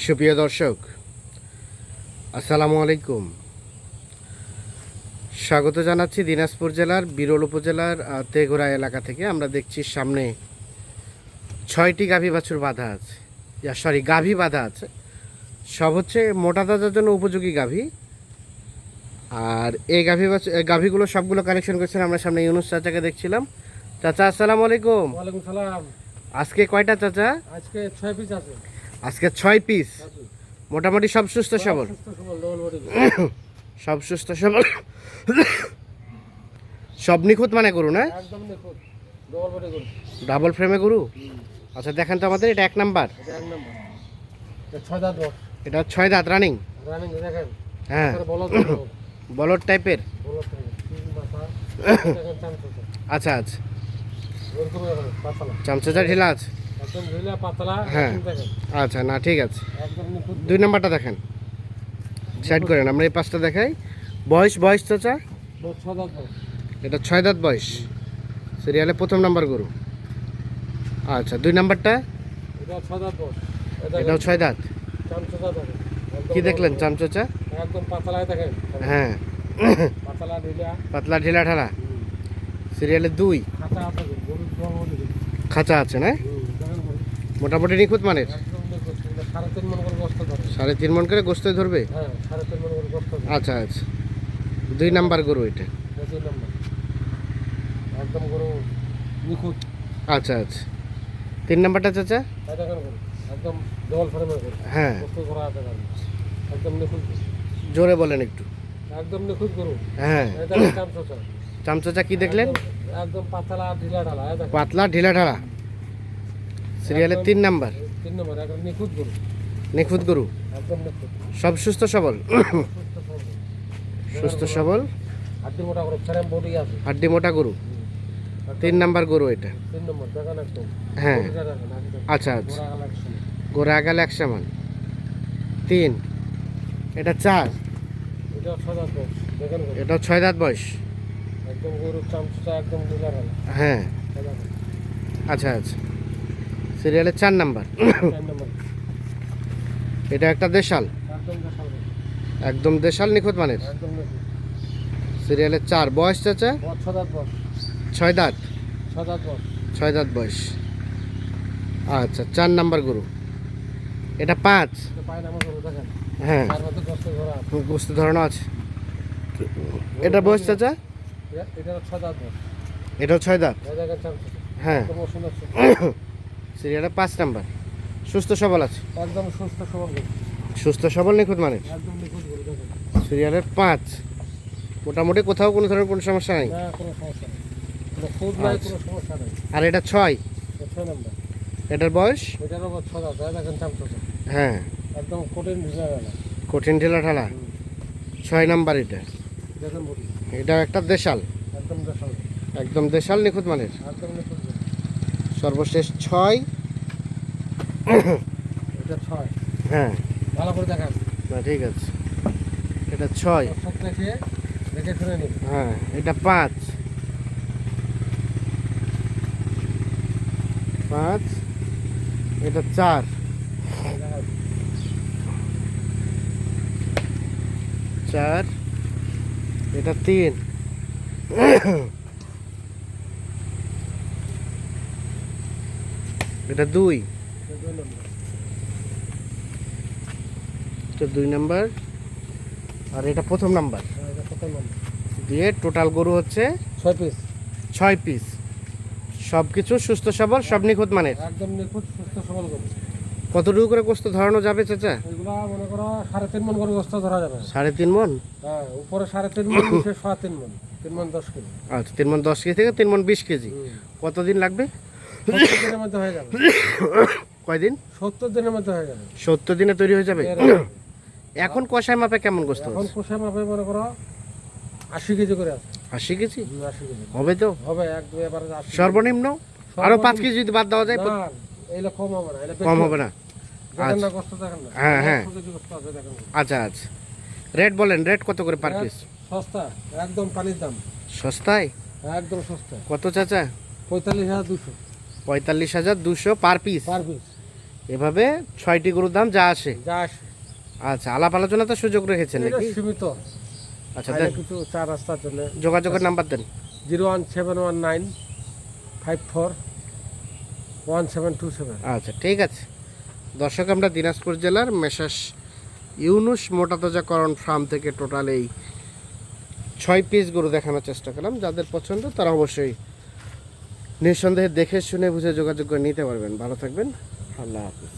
সুপ্রিয় দর্শক, আসসালামু আলাইকুম। স্বাগত জানাচ্ছি দিনাজপুর জেলার বিরল উপজেলার তেঘোড়া এলাকা থেকে। আমরা দেখছি সামনে 6টি গাভী বাছুর বাঁধা আছে, গাভী বাঁধা আছে। সব হচ্ছে মোটা তাজার জন্য উপযোগী গাভী। আর এই গাভীগুলো সবগুলো কালেকশন করছেন আমরা সামনে ইউনুস চাচাকে দেখছিলাম। চাচা আসসালামু আলাইকুম। ওয়ালাইকুম সালাম। আজকে কয়টা চাচা? আজকে 6 পিস আছে। আজকে 6 পিস। মোটামুটি সব সুস্থ সবল, সব সুস্থ সবল, সব নিখুঁত মানে গরু না? একদম নিখুঁত, ডবল বডি গরু, ডাবল ফ্রেমে গরু। আচ্ছা দেখেন তো আমাদের, এটা 1 নাম্বার। এটা 1 নাম্বার। এটা 6 দাঁত বয়স। এটা 6 দাঁত রানিং। রানিং দেখেন। হ্যাঁ, বলদ টাইপের। তিন মাথা। দেখেন চামচা। আচ্ছা আচ্ছা, এরকম পাতলা। চামচাটা ঢিলা আছে। একদম ঢিলা পাতলা। হ্যাঁ দেখেন। আচ্ছা, না ঠিক আছে। একদম নিখুঁত। 2 নাম্বারটা দেখেন, সাইড করেন, আমরা এই 5টা দেখাই। বয়স চাচা? 6 দাঁত বয়স। এটা 6 দাঁত বয়স, সিরিয়ালে 1ম নাম্বার গরু। আচ্ছা 2 নাম্বারটা? এটা 6 দাঁত বয়স। এটাও 6 দাঁত। চামচা দেখেন। কি দেখলেন চামচা? একদম পাতলা দেখেন। হ্যাঁ, পাতলা ঢিলা। পাতলা ঢিলা ঢালা। সিরিয়ালে 2। খাঁচা আছে গরু, ডবল বডি গরু। খাঁচা আছে না? দেখেন গরু। মোটামুটি নিখুঁত মানের। একদম নিখুঁত। 3.5 মণ করে গোশত ধরে। 3.5 মণ করে গোস্ত ধরবে। হ্যাঁ, 3.5 মণ করে গোশত ধরে। আচ্ছা আচ্ছা, 2 নাম্বার গরু এটা। 2 নাম্বার। একদম গরু নিখুঁত। আচ্ছা আচ্ছা, 3 নাম্বারটা চাচা? এই দেখেন গরু একদম ডবল ফ্রেমের গরু। হ্যাঁ, গোশত করা আছে গাড়ি। একদম নিখুঁত। জোরে বলেন একটু। একদম নিখুঁত গরু। হ্যাঁ, এই দেখেন চামচা। চামচা কি দেখলেন? একদম পাতলা ঢিলা ঢালা। এই দেখেন পাতলা ঢিলা ঢালা। সিরিয়ালে 3 নাম্বার। 3 নাম্বার। একদম নিখুঁত গরু। নিখুঁত গরু, একদম নিখুঁত। সব সুস্থ সবল। সুস্থ সবল, হাড্ডি মোটা করে ফ্রেম বডি আছে। হাড্ডি মোটা গরু। 3 নাম্বার গরু এটা। 3 নাম্বার। দেখেন একদম। হ্যাঁ, বডিটা দেখেন একদম। আচ্ছা আচ্ছা, গোড়া কালেকশন। গোড়া আগাল 1 সমান। 3, এটা 4। এটা 6 দাঁত বয়স। দেখেন গরু। এটাও 6 দাঁত বয়স। একদম গরুর চামচা একদম ঢিলা ঢালা। হ্যাঁ, এই দেখেন। আচ্ছা আচ্ছা, সিরিয়ালে 4 নাম্বার। 4 নাম্বার। এটা একটা দেশাল, একদম দেশাল গরু। একদম দেশাল নিখুঁত মানের। একদম নিখুঁত। সিরিয়ালে 4। বয়স চাচা? 6 দাঁত বয়স। 6 দাঁত। 6 দাঁত বয়স। 6 দাঁত বয়স। আচ্ছা 4 নাম্বার গরু। এটা 5। এটা পায় না আমার গরু দেখেন। হ্যাঁ, তার মধ্যে গোশত ভরা আছে। গোস্ত ধরানো আছে। এটা বয়স চাচা? এটা 6 দাঁত বয়স। এটাও 6 দাঁত। এই দেখেন চামচা। হ্যাঁ, একদম সুন্দর। সিরিয়ালে 5 নাম্বার। সুস্থ সবল আছে, একদম সুস্থ সবল গরু। সুস্থ সবল নিখুঁত মানের। একদম নিখুঁত গরু দেখেন। সিরিয়ালের 5। মোটামুটি কোথাও কোনো ধরনের কোনো সমস্যা নেই। না কোনো সমস্যা নেই। কোনো খুদ নাই, আচ্ছা। কোনো সমস্যা নেই। আর এটা 6। এটা 6 নাম্বার। এটার বয়স? এটারও 6 দাঁত। এই দেখেন চামচা। হ্যাঁ, একদম কঠিন ঢিলা ঢালা। কঠিন ঢিলা ঢালা। 6 নাম্বার এটা। দেখেন বডি। এটা একটা দেশাল, একদম দেশাল। একদম দেশাল নিখুঁত মানের। একদম নিখুঁত গরু। সর্বশেষ 6। এটা 6। হ্যাঁ, ভালো করে দেখান। না ঠিক আছে, এটা 6। সব দেখে দেখে শুনে নিন। হ্যাঁ, এটা 5। 5, এটা 4। 4, এটা 3। এটা 2। এটা 2 নাম্বার। আর এটা 1ম নাম্বার। এটা 7 নাম্বার। দিয়ে টোটাল গরু হচ্ছে 6 পিস। 6 পিস। সব কিছু সুস্থ সবল, সব নিখুঁত মানের। একদম নিখুঁত সুস্থ সবল গরু। কতটুকু করে গোস্ত ধরানো যাবে চাচা? এগুলা মনে করো 3.5 মণ করে গোশত ধরা যাবে। 3.5 মণ? হ্যাঁ, উপরে 3.5 মণ, নিচে 3.5 মণ। 3 মণ 10 কেজি। আচ্ছা, 3 মণ 10 কেজি থেকে 3 মণ 20 কেজি। কতদিন লাগবে? 70 দিনের মধ্যে হয়ে যাবে। কয়দিন? 70 দিনের মধ্যে হয়ে যাবে। 70 দিনে তৈরি হয়ে যাবে। এখন কষায় মাপে কেমন গোস্ত এখন আছে? কোষা মাপে মনে করো 80 কেজি করে আছে। 80 কেজি 80 কেজি হবে তো? হবে। 1-2 এবারে 80 সর্বনিম্ন আরো 5 কেজি যদি বাদ দেওয়া যায়? না, এগুলো কম হবে না। এগুলো কম হবে না? দেখেন না গোশত দেখেন না। হ্যাঁ, হ্যাঁ। 100 কেজি গোশত আছে দেখেন। আচ্ছা আচ্ছা, রেট বলেন, রেট কত করে পার পিস? সস্তা, একদম পানির দাম। সস্তায়? একদম সস্তা। কত চাচা? 45,200 45,200 পার পিস। Per piece. এভাবে 6টি গরুর দাম যা আসে। যা আসে আচ্ছা, আলাপ আলোচনা তো সুযোগ রেখেছেন এটা নাকি? সীমিত। আচ্ছা বাইরে দেন, কিছু চার রাস্তার জন্য যোগাযোগের নাম্বার দেন। 01719541727। আচ্ছা ঠিক আছে। দর্শক, আমরা দিনাজপুর জেলার মেসাস ইউনুস মোটাতাজাকরণ ফার্ম থেকে টোটাল এই 6 পিস গরু দেখানোর চেষ্টা করলাম। যাদের পছন্দ তারা অবশ্যই নিঃসন্দেহে দেখে শুনে বুঝে যোগাযোগ করে নিতে পারবেন। ভালো থাকবেন, আল্লাহ হাফিজ।